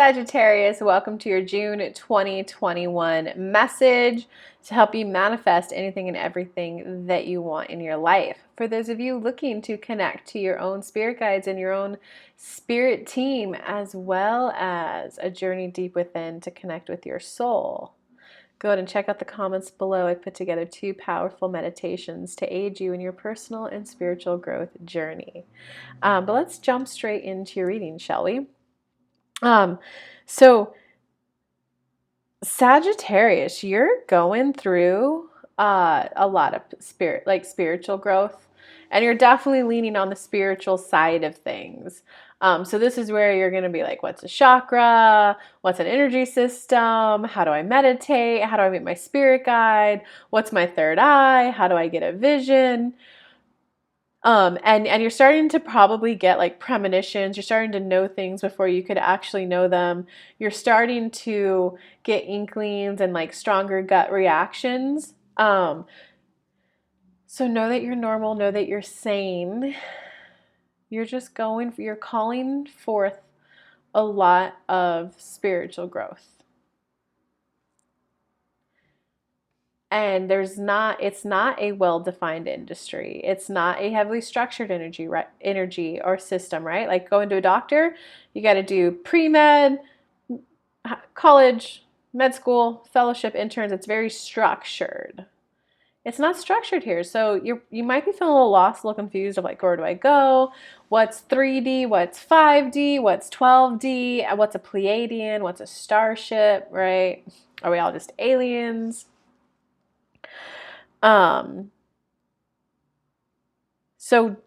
Sagittarius, welcome to your June 2021 message to help you manifest anything and everything that you want in your life. For those of you looking to connect to your own spirit guides and your own spirit team, as well as a journey deep within to connect with your soul, go ahead and check out the comments below. I put together 2 powerful meditations to aid you in your personal and spiritual growth journey. But let's jump straight into your reading, shall we? So Sagittarius, you're going through a lot of spiritual growth, and you're definitely leaning on the spiritual side of things. So this is where you're going to be like, what's a chakra? What's an energy system? How do I meditate? How do I meet my spirit guide? What's my third eye? How do I get a vision? And you're starting to probably get like premonitions. You're starting to know things before you could actually know them. You're starting to get inklings and like stronger gut reactions. So know that you're normal, know that you're sane. You're calling forth a lot of spiritual growth. And it's not a well-defined industry. It's not a heavily structured energy or system, right? Like going to a doctor, you got to do pre-med, college, med school, fellowship, interns. It's very structured. It's not structured here. So you might be feeling a little lost, a little confused of like, where do I go? What's 3D? What's 5D? What's 12D? What's a Pleiadian? What's a starship, right? Are we all just aliens? So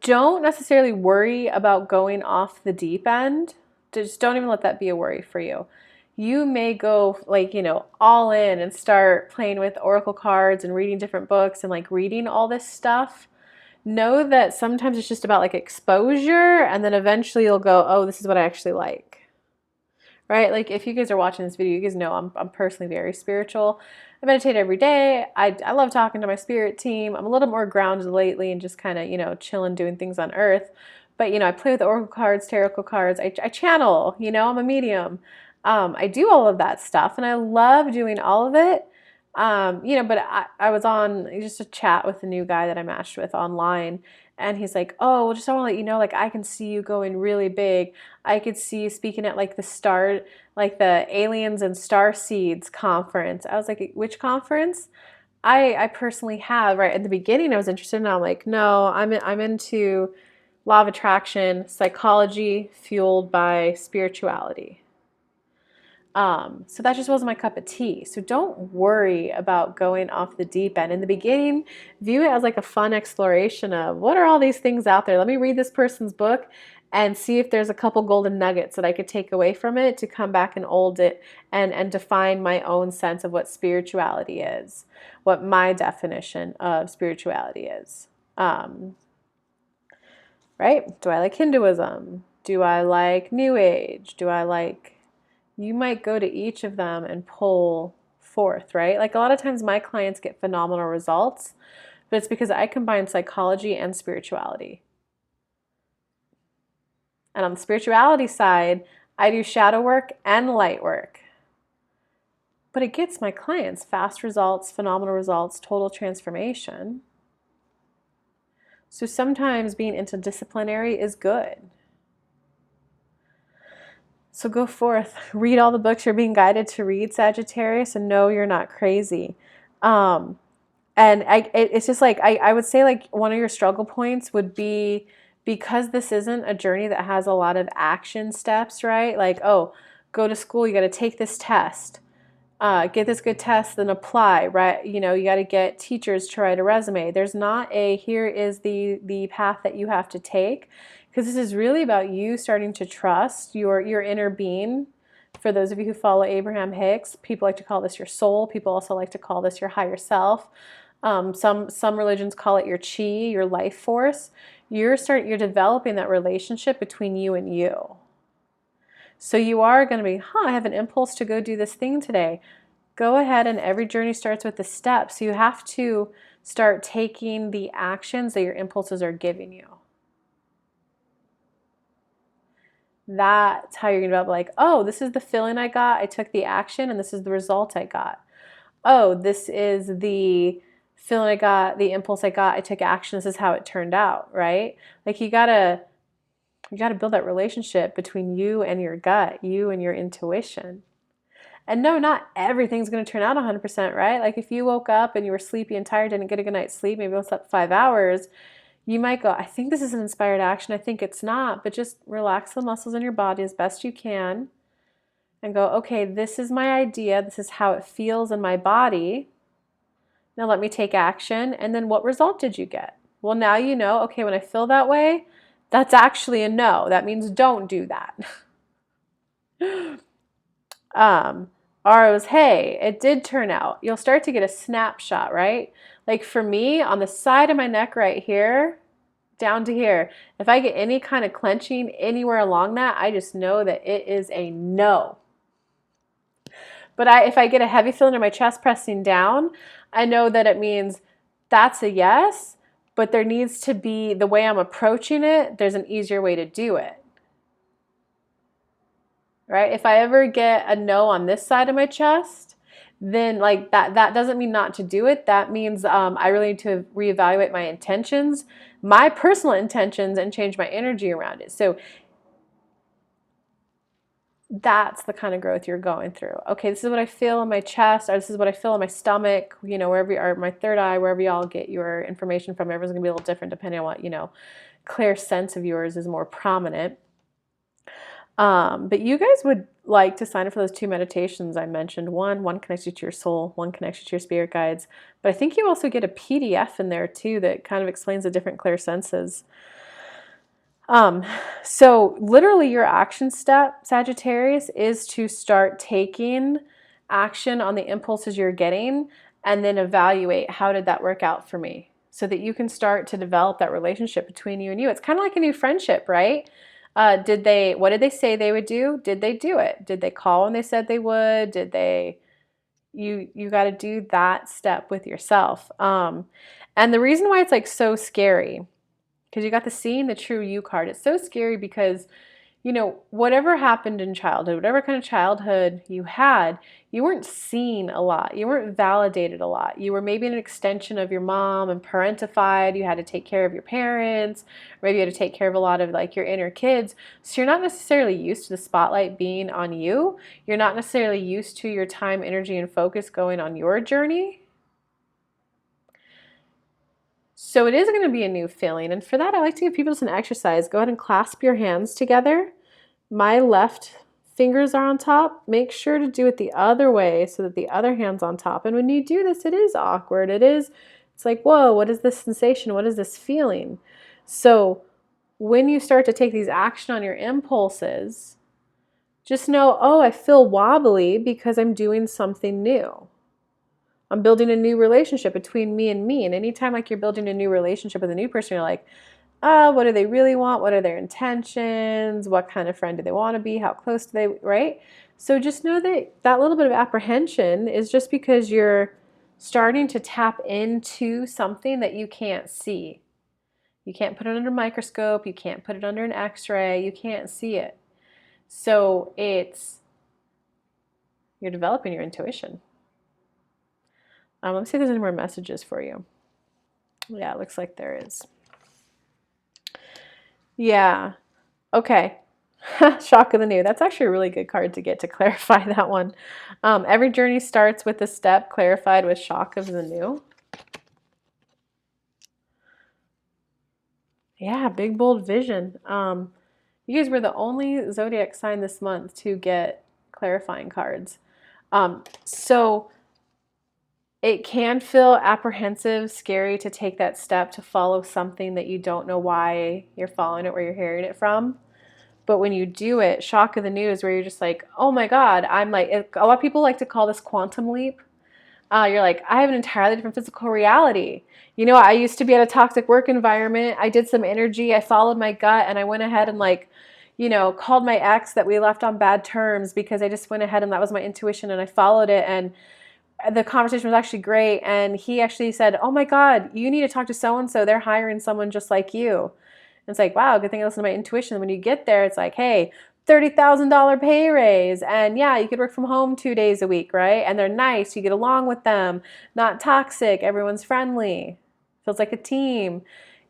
don't necessarily worry about going off the deep end. Just don't even let that be a worry for you. You may go like, all in and start playing with oracle cards and reading different books and like reading all this stuff. Know that sometimes it's just about like exposure, and then eventually you'll go, oh, this is what I actually like. Right? Like if you guys are watching this video, you guys know I'm personally very spiritual. I meditate every day. I love talking to my spirit team. I'm a little more grounded lately and just kind of, chilling, doing things on earth. But, I play with oracle cards, tarot cards. I channel, I'm a medium. I do all of that stuff and I love doing all of it. But I was on just a chat with a new guy that I matched with online. And he's like, oh, well, just I want to let you know, like, I can see you going really big. I could see you speaking at like the Aliens and Star Seeds conference. I was like, which conference? I personally have, right at the beginning, I was interested, and I'm like, no, I'm into law of attraction, psychology fueled by spirituality. So that just wasn't my cup of tea. So don't worry about going off the deep end. In the beginning, view it as like a fun exploration of what are all these things out there? Let me read this person's book and see if there's a couple golden nuggets that I could take away from it to come back and hold it and define my own sense of what spirituality is, what my definition of spirituality is. Right? Do I like Hinduism? Do I like New Age? You might go to each of them and pull forth, right? Like a lot of times my clients get phenomenal results, but it's because I combine psychology and spirituality. And on the spirituality side, I do shadow work and light work. But it gets my clients fast results, phenomenal results, total transformation. So sometimes being interdisciplinary is good. So go forth, read all the books you're being guided to read, Sagittarius, and know you're not crazy. It's just like, I would say like one of your struggle points would be, because this isn't a journey that has a lot of action steps, right? Like, oh, go to school, you got to take this test, get this good test, then apply, right? You got to get teachers to write a resume. There's not here is the path that you have to take. Because this is really about you starting to trust your inner being. For those of you who follow Abraham Hicks, people like to call this your soul. People also like to call this your higher self. Some religions call it your chi, your life force. You're developing that relationship between you and you. So you are going to be, I have an impulse to go do this thing today. Go ahead, and every journey starts with the steps. So you have to start taking the actions that your impulses are giving you. That's how you're going to develop, like, oh, this is the feeling I got. I took the action and this is the result I got. Oh, this is the feeling I got, the impulse I got. I took action. This is how it turned out, right? Like you gotta build that relationship between you and your gut, you and your intuition. And no, not everything's going to turn out 100%, right? Like if you woke up and you were sleepy and tired, didn't get a good night's sleep, maybe you slept 5 hours, you might go, I think this is an inspired action. I think it's not, but just relax the muscles in your body as best you can and go, okay, this is my idea. This is how it feels in my body. Now let me take action. And then what result did you get? Well, now you know, okay, when I feel that way, that's actually a no. That means don't do that. Or it was, hey, it did turn out. You'll start to get a snapshot, right? Like for me, on the side of my neck right here, down to here, if I get any kind of clenching anywhere along that, I just know that it is a no. But if I get a heavy feeling in my chest pressing down, I know that it means that's a yes, but there needs to be, the way I'm approaching it, there's an easier way to do it. Right? If I ever get a no on this side of my chest, then like that doesn't mean not to do it. That means I really need to reevaluate my intentions, my personal intentions, and change my energy around it. So that's the kind of growth you're going through. Okay, this is what I feel in my chest, or this is what I feel in my stomach, you know, wherever you are, my third eye, wherever y'all get your information from. Everyone's gonna be a little different depending on what, you know, clear sense of yours is more prominent. But you guys would like to sign up for those 2 meditations I mentioned. One connects you to your soul, one connects you to your spirit guides. But I think you also get a PDF in there too that kind of explains the different clear senses. So literally your action step, Sagittarius, is to start taking action on the impulses you're getting and then evaluate, how did that work out for me? So that you can start to develop that relationship between you and you. It's kind of like a new friendship, right? What did they say they would do? Did they do it? Did they call when they said they would? Did they, you got to do that step with yourself. And the reason why it's like so scary, because you got the seeing the true you card. It's so scary because, you know, whatever happened in childhood, whatever kind of childhood you had, you weren't seen a lot. You weren't validated a lot. You were maybe an extension of your mom and parentified. You had to take care of your parents. Maybe you had to take care of a lot of like your inner kids. So you're not necessarily used to the spotlight being on you. You're not necessarily used to your time, energy, and focus going on your journey. So it is going to be a new feeling. And for that, I like to give people just an exercise. Go ahead and clasp your hands together. My left fingers are on top. Make sure to do it the other way so that the other hand's on top. And when you do this, it is awkward. It's like, whoa, what is this sensation? What is this feeling? So when you start to take these action on your impulses, just know, oh, I feel wobbly because I'm doing something new. I'm building a new relationship between me and me. And anytime like you're building a new relationship with a new person, you're like, what do they really want? What are their intentions? What kind of friend do they want to be? How close do they, right? So just know that that little bit of apprehension is just because you're starting to tap into something that you can't see. You can't put it under a microscope. You can't put it under an x-ray. You can't see it. So you're developing your intuition. Let me see if there's any more messages for you. Yeah, it looks like there is. Yeah. Okay. Shock of the new. That's actually a really good card to get to clarify that one. Every journey starts with a step clarified with shock of the new. Yeah, big, bold vision. You guys were the only zodiac sign this month to get clarifying cards. So it can feel apprehensive, scary to take that step to follow something that you don't know why you're following it, where you're hearing it from. But when you do it, shock of the news, where you're just like, oh my God, I'm like, a lot of people like to call this quantum leap. You're like, I have an entirely different physical reality. You know, I used to be at a toxic work environment. I did some energy. I followed my gut and I went ahead and like, you know, called my ex that we left on bad terms because I just went ahead and that was my intuition and I followed it. And the conversation was actually great. And he actually said, oh my God, you need to talk to so-and-so. They're hiring someone just like you. And it's like, wow, good thing I listened to my intuition. When you get there, it's like, hey, $30,000 pay raise. And yeah, you could work from home 2 days a week, right? And they're nice. You get along with them, not toxic. Everyone's friendly. Feels like a team.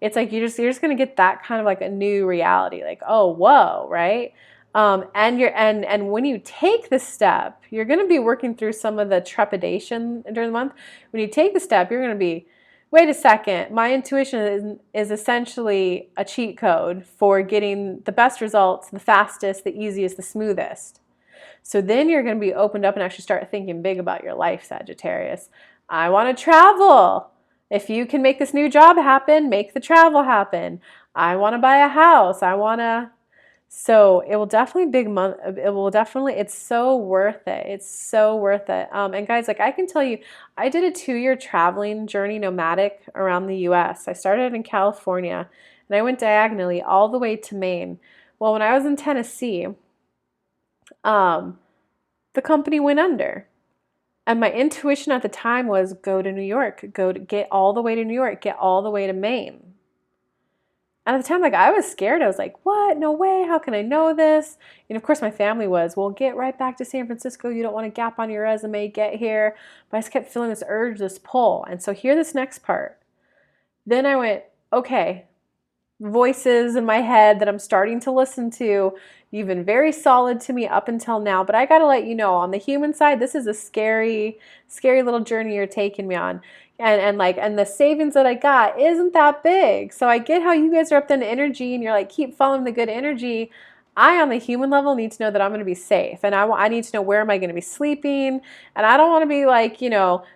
It's like you're just gonna get that kind of like a new reality. Like, oh, whoa, right? And when you take the step, you're gonna be working through some of the trepidation during the month. When you take the step, you're gonna be, wait a second, my intuition is essentially a cheat code for getting the best results, the fastest, the easiest, the smoothest. So then you're going to be opened up and actually start thinking big about your life, Sagittarius. I want to travel. If you can make this new job happen, make the travel happen. I want to buy a house. I want to. So it will definitely big month. It will definitely, it's so worth it. It's so worth it. And guys, like I can tell you, I did a 2-year traveling journey nomadic around the US. I started in California and I went diagonally all the way to Maine. Well, when I was in Tennessee, the company went under. And my intuition at the time was go to New York, get all the way to New York, get all the way to Maine. And at the time, like I was scared. I was like, what? No way. How can I know this? And of course my family was, well, get right back to San Francisco. You don't want a gap on your resume. Get here. But I just kept feeling this urge, this pull. And so hear this next part. Then I went, okay, voices in my head that I'm starting to listen to. You've been very solid to me up until now, but I got to let you know on the human side, this is a scary, scary little journey you're taking me on. And the savings that I got isn't that big. So I get how you guys are up to energy and you're like, keep following the good energy. I, on the human level, need to know that I'm going to be safe. And I need to know where am I going to be sleeping. And I don't want to be like,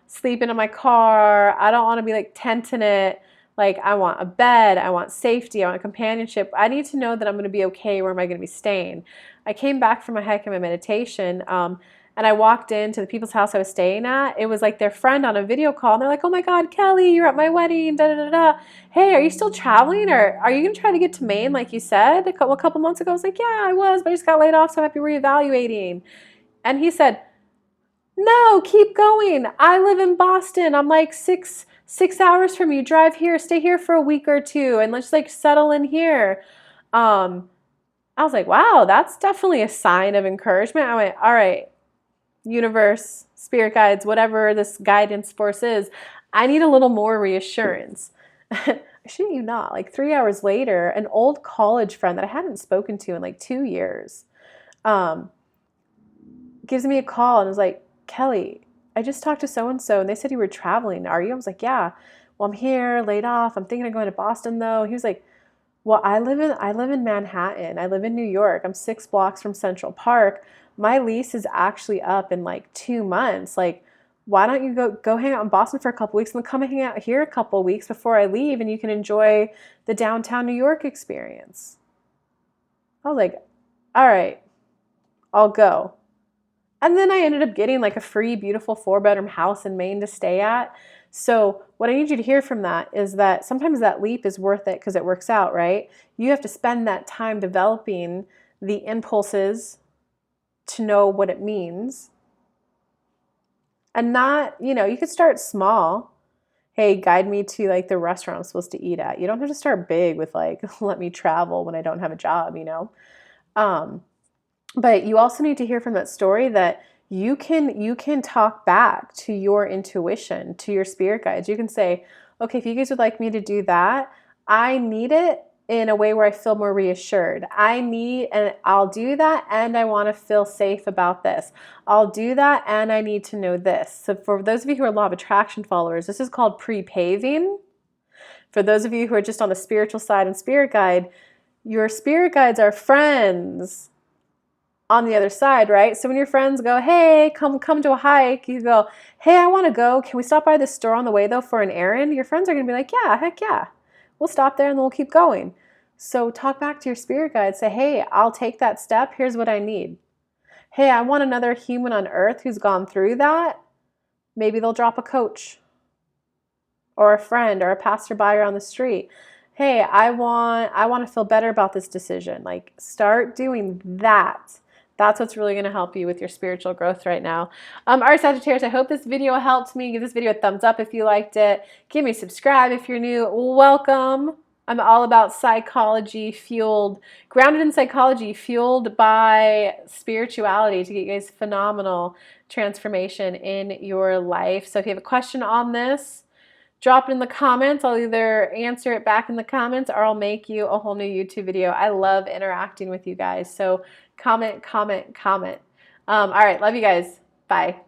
sleeping in my car. I don't want to be like tenting it. Like I want a bed. I want safety. I want companionship. I need to know that I'm going to be okay. Where am I going to be staying? I came back from a hike and my meditation. And I walked into the people's house I was staying at. It was like their friend on a video call. And they're like, oh my God, Kelly, you're at my wedding, da da da da. Hey, are you still traveling? Or are you going to try to get to Maine like you said a couple months ago? I was like, yeah, I was, but I just got laid off, so I might be reevaluating. And he said, no, keep going. I live in Boston. I'm like six hours from you. Drive here, stay here for a week or two, and let's like settle in here. I was like, wow, that's definitely a sign of encouragement. I went, all right, universe, spirit guides, whatever this guidance force is, I need a little more reassurance. I shit you not, like 3 hours later, an old college friend that I hadn't spoken to in like 2 years gives me a call and was like, Kelly, I just talked to so-and-so and they said you were traveling. Are you? I was like, yeah. Well, I'm here, laid off. I'm thinking of going to Boston though. He was like, well, I live in Manhattan. I live in New York. I'm 6 blocks from Central Park. My lease is actually up in like 2 months. Like, why don't you go hang out in Boston for a couple weeks and then come hang out here a couple weeks before I leave and you can enjoy the downtown New York experience. I was like, all right, I'll go. And then I ended up getting like a free, beautiful 4-bedroom house in Maine to stay at. So what I need you to hear from that is that sometimes that leap is worth it because it works out, right? You have to spend that time developing the impulses to know what it means. And not, you could start small. Hey, guide me to like the restaurant I'm supposed to eat at. You don't have to start big with like, let me travel when I don't have a job, But you also need to hear from that story that you can talk back to your intuition, to your spirit guides. You can say, okay, if you guys would like me to do that, I need it in a way where I feel more reassured. And I'll do that, and I want to feel safe about this. I'll do that, and I need to know this. So for those of you who are law of attraction followers, this is called pre-paving. For those of you who are just on the spiritual side and spirit guide, your spirit guides are friends on the other side, right? So when your friends go, hey, come to a hike, you go, hey, I want to go. Can we stop by this store on the way though for an errand? Your friends are going to be like, yeah, heck yeah. We'll stop there and then we'll keep going. So talk back to your spirit guide. Say, hey, I'll take that step. Here's what I need. Hey, I want another human on earth who's gone through that. Maybe they'll drop a coach or a friend or a passerby on the street. Hey, I want to feel better about this decision. Like start doing that. That's what's really going to help you with your spiritual growth right now. All right, Sagittarius, I hope this video helped me. Give this video a thumbs up if you liked it. Give me a subscribe if you're new. Welcome. I'm all about psychology fueled, grounded in psychology, fueled by spirituality to get you guys phenomenal transformation in your life. So if you have a question on this, drop it in the comments. I'll either answer it back in the comments or I'll make you a whole new YouTube video. I love interacting with you guys. So comment, comment, comment. All right. Love you guys. Bye.